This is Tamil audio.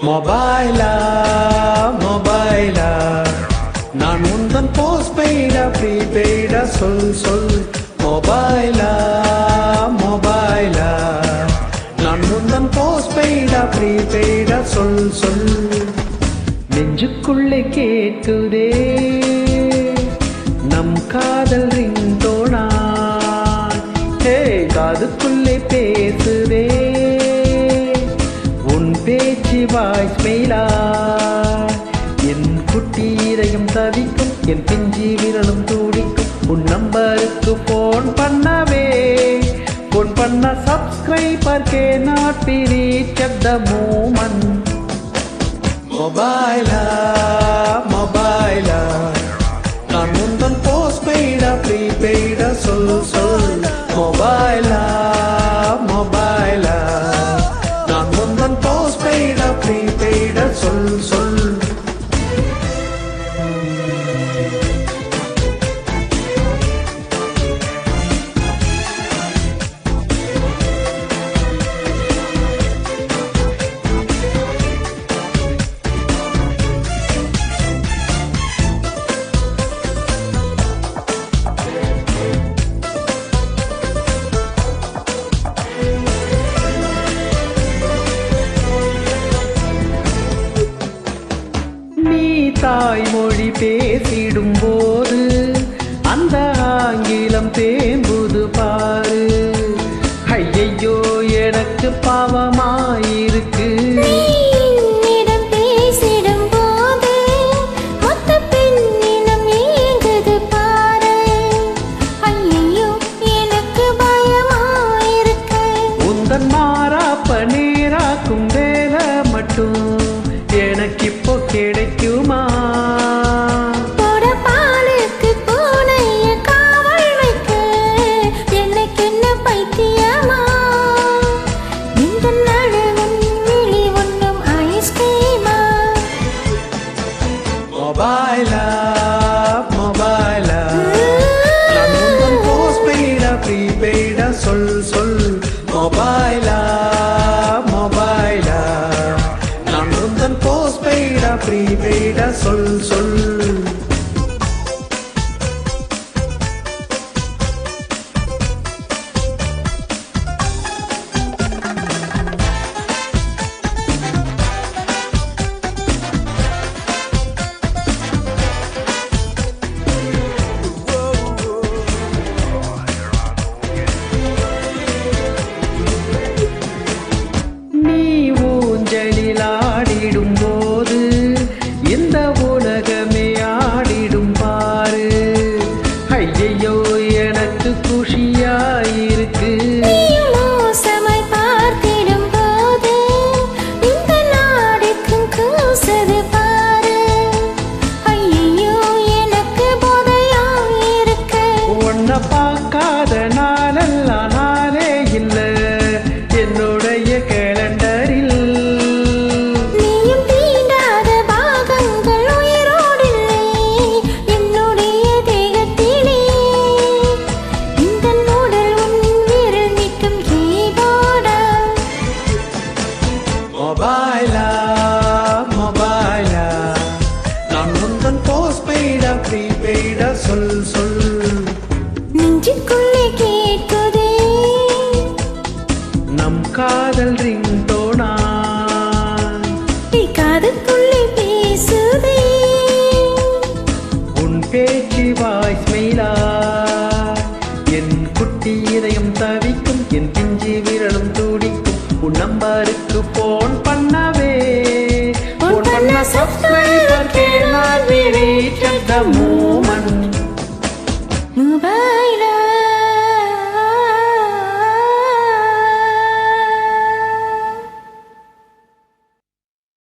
மொபைலா மொபைலா நான் உந்தன் போஸ்ட் பெய்டா ப்ரீபெய்டா சொல் மொபைலா மொபைலா நான் உந்தன் போஸ்ட் பெய்டா ப்ரீபெய்டா சொல் நெஞ்சுக்குள்ளே கேட்குதே நம் காதல் ரிங்டோனா ஹே காதுக்குள்ளே பேசுதே உன் பேச்சு வாய்ஸ் மெயிலா என் குட்டி இதயம் தவிக்கும் என் பிஞ்சி விரலும் துடிக்கும் உன் நம்பருக்கு போன் பண்ணவே போன் பண்ண subscriber can not be reach at the moment மொபைலா மொபைலா நான் உந்தன் போஸ்ட் பெய்டா ப்ரீபெய்டா சொல் மொபைலா மொபைலா நான் உந்தன் போஸ்ட் பெய்டா ப்ரீபெய்டா சொல் தாய்மொழி பேசிடும் போது அந்த ஆங்கிலம் தேம்புது பாரு ஐயையோ எனக்கு பாவமாயிருக்கு உந்தன் மாறாப்ப நேராக்கும் வேலை மட்டும் எனக்கு இப்போ கிடைக்குமா மொபைலா மொபைலா நான் உந்தன் போஸ்ட் பெய்டா ப்ரீபெய்டா சொல் மொபைலா மொபைலா நான் உந்தன் போஸ்ட் பெய்டா ப்ரீபெய்டா சொல் ஆடிடும் போது இந்த உலகமே ஆடிடும் பாரு ஐயையோ எனக்கு குஷியாயிருக்கு உன்னை பார்க்காத நாளெல்லாம் நாளே இல்லை என்னுடைய கேலண்டரில் மொபைலா மொபைலா நான் உந்தன் போஸ்ட் பெய்டா ப்ரீபெய்டா சொல் நெஞ்சுக்குள்ளே கேட்குதே நம் காதல் ரிங்டோனா காதுக்குள்ளே பேசுதே உன் பேச்சு வாய்ஸ் மெயிலா என் குட்டி இதயம் தவிக்கும் என் பிஞ்சி விரலும் துடிக்கும் உன் நம்பருக்கு போன் பண்ணவே போன் பண்ண subscriber can not be reach at the moment